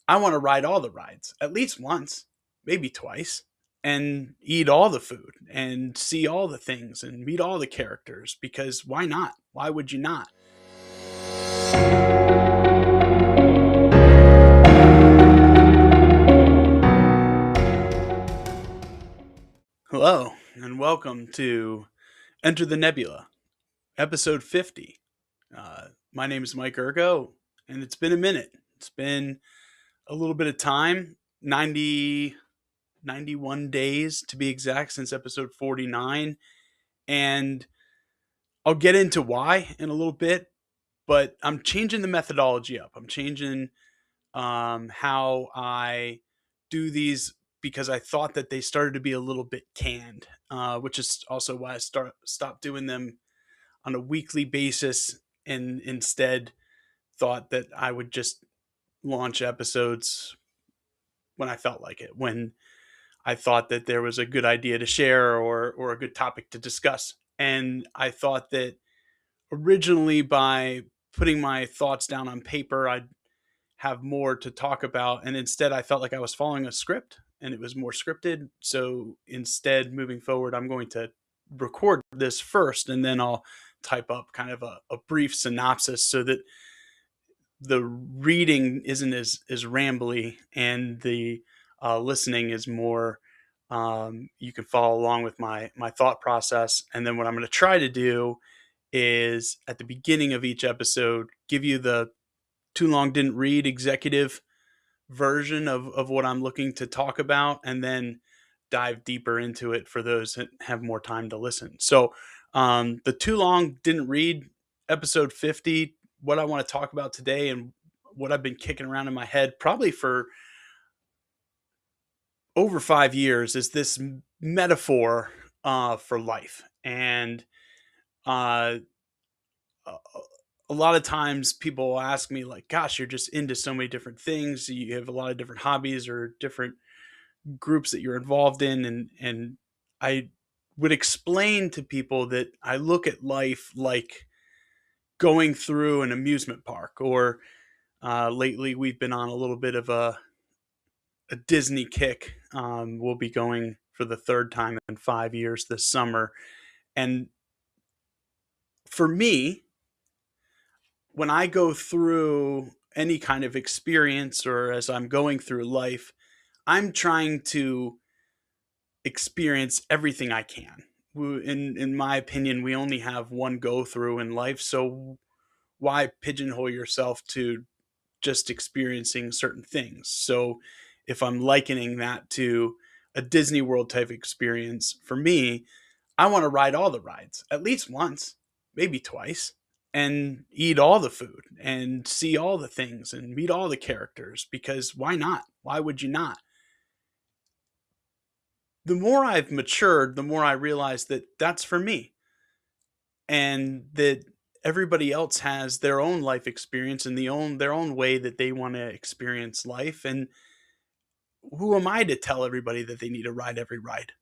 I want to ride all the rides at least once, maybe twice, and eat all the food and see all the things and meet all the characters because why not? Why would you not? Hello, and welcome to Enter the Nebula, episode 50. My name is Mike Ergo, and it's been a minute. It's been a little bit of time 91 days to be exact since episode 49. And I'll get into why in a little bit, but I'm changing the methodology up. I'm changing how I do these because I thought that they started to be a little bit canned, which is also why I stopped doing them on a weekly basis and instead thought that I would just launch episodes when I felt like it, when I thought that there was a good idea to share or a good topic to discuss. And I thought that originally by putting my thoughts down on paper, I'd have more to talk about. And instead, I felt like I was following a script and it was more scripted. So instead, moving forward, I'm going to record this first and then I'll type up kind of a brief synopsis so that the reading isn't as rambly and the listening is more you can follow along with my thought process. And then what I'm going to try to do is at the beginning of each episode give you the too long didn't read executive version of what I'm looking to talk about and then dive deeper into it for those that have more time to listen. So the too long didn't read episode 50, what I want to talk about today and what I've been kicking around in my head probably for over 5 years is this metaphor for life. And uh, a a lot of times people will ask me like, gosh, you're just into so many different things. You have a lot of different hobbies or different groups that you're involved in. And I would explain to people that I look at life like going through an amusement park or lately we've been on a little bit of a Disney kick. We'll be going for the third time in 5 years this summer. And for me, when I go through any kind of experience or as I'm going through life, I'm trying to experience everything I can. In my opinion, we only have one go through in life, so why pigeonhole yourself to just experiencing certain things? So if I'm likening that to a Disney World type experience, for me, I want to ride all the rides at least once, maybe twice, and eat all the food and see all the things and meet all the characters because why not? Why would you not? The more I've matured, the more I realize that that's for me and that everybody else has their own life experience and their own way that they want to experience life. And who am I to tell everybody that they need to ride every ride?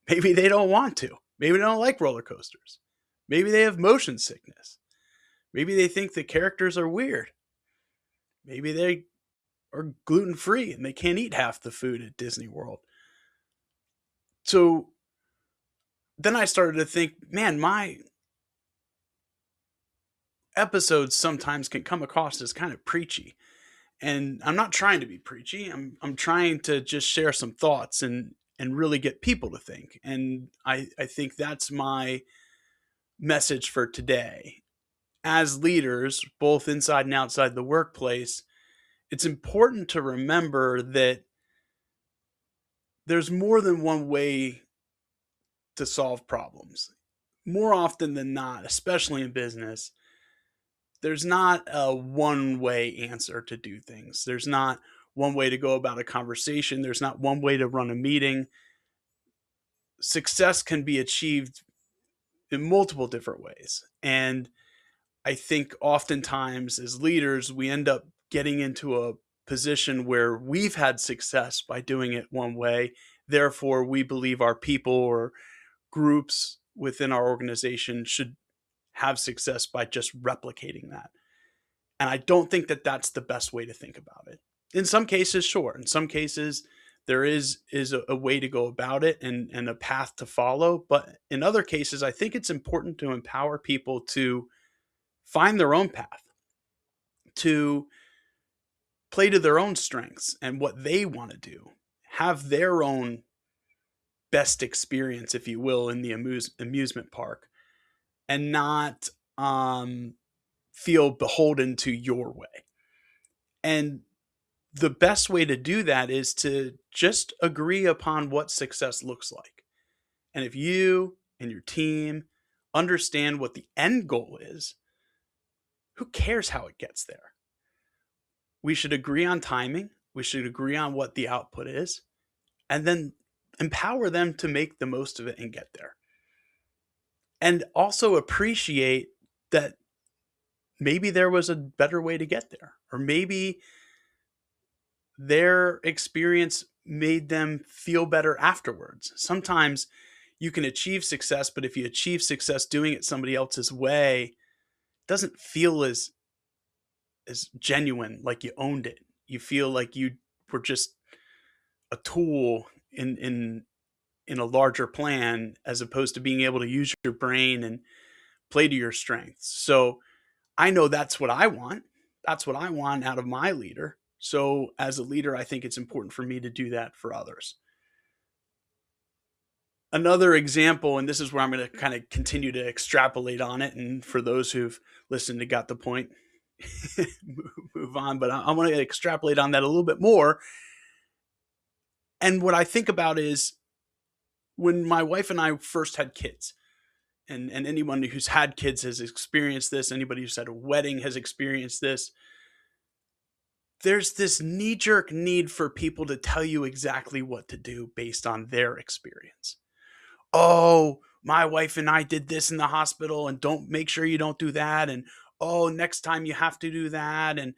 Maybe they don't want to. Maybe they don't like roller coasters. Maybe they have motion sickness. Maybe they think the characters are weird. Maybe they are gluten free and they can't eat half the food at Disney World. So then I started to think, man, my episodes sometimes can come across as kind of preachy. And I'm not trying to be preachy. I'm trying to just share some thoughts and really get people to think. And I think that's my message for today. As leaders, both inside and outside the workplace, it's important to remember that there's more than one way to solve problems. More often than not, especially in business, there's not a one way answer to do things. There's not one way to go about a conversation. There's not one way to run a meeting. Success can be achieved in multiple different ways. And I think oftentimes as leaders, we end up getting into a position where we've had success by doing it one way. Therefore, we believe our people or groups within our organization should have success by just replicating that. And I don't think that that's the best way to think about it. In some cases, sure. In some cases, there is a way to go about it and a path to follow. But in other cases, I think it's important to empower people to find their own path, to play to their own strengths and what they want to do, have their own best experience, if you will, in the amusement park, and not feel beholden to your way. And the best way to do that is to just agree upon what success looks like. And if you and your team understand what the end goal is, who cares how it gets there? We should agree on timing. We should agree on what the output is, and then empower them to make the most of it and get there. And also appreciate that maybe there was a better way to get there, or maybe their experience made them feel better afterwards. Sometimes you can achieve success, but if you achieve success doing it somebody else's way, it doesn't feel as genuine, like you owned it. You feel like you were just a tool in a larger plan, as opposed to being able to use your brain and play to your strengths. So I know that's what I want. That's what I want out of my leader. So as a leader, I think it's important for me to do that for others. Another example, and this is where I'm going to kind of continue to extrapolate on it, and for those who've listened and got the point, move on. But I want to extrapolate on that a little bit more. And what I think about is when my wife and I first had kids, and anyone who's had kids has experienced this, anybody who's had a wedding has experienced this. There's this knee-jerk need for people to tell you exactly what to do based on their experience. Oh, my wife and I did this in the hospital, and don't make sure you don't do that. And oh, next time you have to do that. And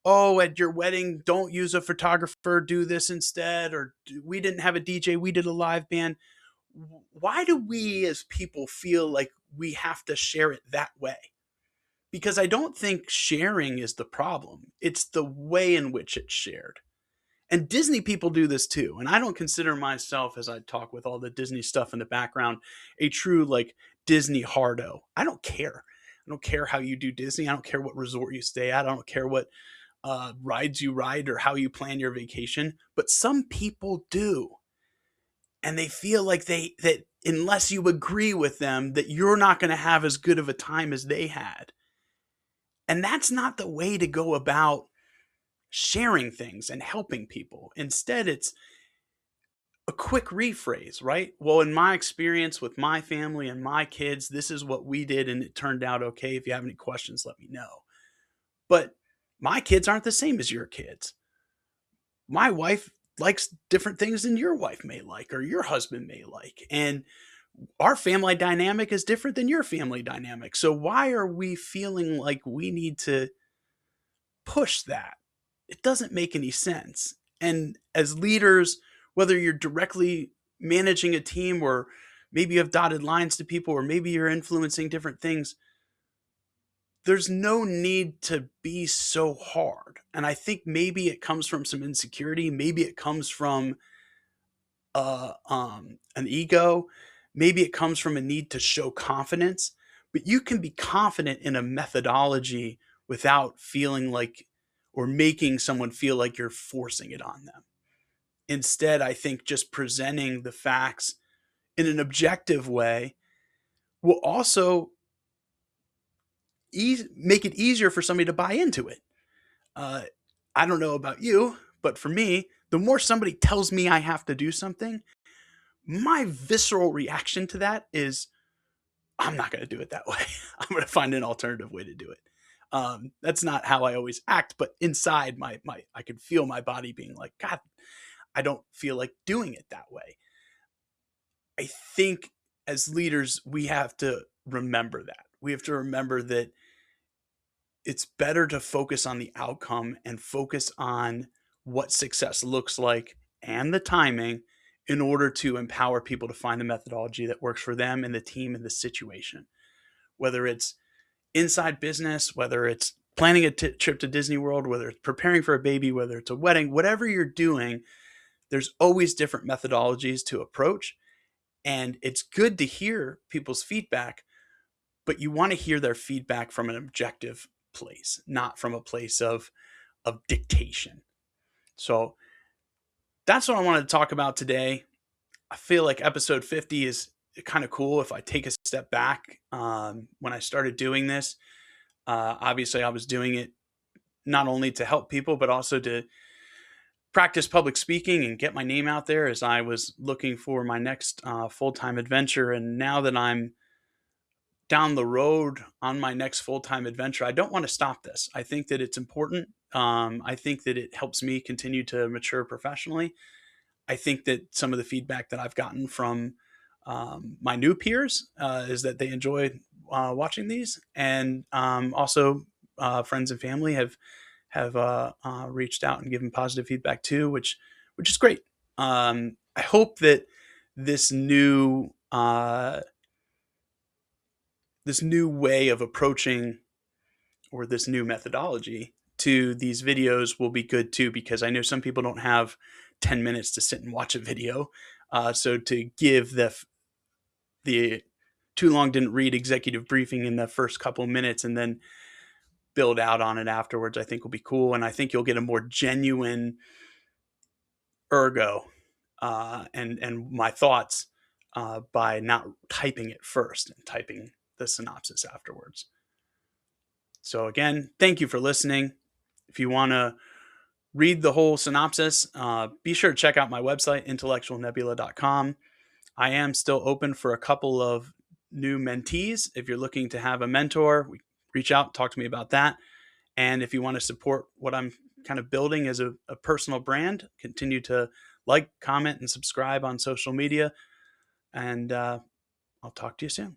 oh, at your wedding, don't use a photographer, do this instead. Or we didn't have a DJ, we did a live band. Why do we as people feel like we have to share it that way? Because I don't think sharing is the problem. It's the way in which it's shared. And Disney people do this too. And I don't consider myself, as I talk with all the Disney stuff in the background, a true like Disney hardo. I don't care. I don't care how you do Disney. I don't care what resort you stay at. I don't care what rides you ride or how you plan your vacation. But some people do. And they feel like that unless you agree with them, that you're not going to have as good of a time as they had. And that's not the way to go about sharing things and helping people. Instead, it's a quick rephrase, right? Well, in my experience with my family and my kids, this is what we did and it turned out okay. If you have any questions, let me know. But my kids aren't the same as your kids. My wife likes different things than your wife may like or your husband may like. And our family dynamic is different than your family dynamic. So why are we feeling like we need to push that? It doesn't make any sense. And as leaders, whether you're directly managing a team or maybe you have dotted lines to people or maybe you're influencing different things, there's no need to be so hard. And I think maybe it comes from some insecurity. Maybe it comes from an ego. Maybe it comes from a need to show confidence. But you can be confident in a methodology without feeling like or making someone feel like you're forcing it on them. Instead, I think just presenting the facts in an objective way will also make it easier for somebody to buy into it. Uh, I don't know about you, but for me, the more somebody tells me I have to do something, my visceral reaction to that is, I'm not going to do it that way. I'm going to find an alternative way to do it. That's not how I always act, but inside I could feel my body being like, God, I don't feel like doing it that way. I think as leaders, we have to remember that. We have to remember that it's better to focus on the outcome and focus on what success looks like and the timing in order to empower people to find the methodology that works for them and the team and the situation. Whether it's inside business, whether it's planning a trip to Disney World, whether it's preparing for a baby, whether it's a wedding, whatever you're doing, there's always different methodologies to approach. And it's good to hear people's feedback, but you want to hear their feedback from an objective place, not from a place of dictation. So that's what I wanted to talk about today. I feel like episode 50 is kind of cool if I take a step back. When I started doing this, obviously I was doing it not only to help people, but also to practice public speaking and get my name out there as I was looking for my next full time adventure. And now that I'm down the road on my next full time adventure, I don't want to stop this. I think that it's important. I think that it helps me continue to mature professionally. I think that some of the feedback that I've gotten from my new peers is that they enjoy watching these, and also friends and family have reached out and given positive feedback too, which is great. I hope that this new this new way of approaching, or this new methodology to these videos, will be good too, because I know some people don't have 10 minutes to sit and watch a video. So to give the too long didn't read executive briefing in the first couple minutes and then build out on it afterwards, I think will be cool. And I think you'll get a more genuine ergo and my thoughts by not typing it first and typing the synopsis afterwards. So again, thank you for listening. If you want to read the whole synopsis, be sure to check out my website, intellectualnebula.com. I am still open for a couple of new mentees. If you're looking to have a mentor, reach out, talk to me about that. And if you want to support what I'm kind of building as a personal brand, continue to like, comment, and subscribe on social media. And I'll talk to you soon.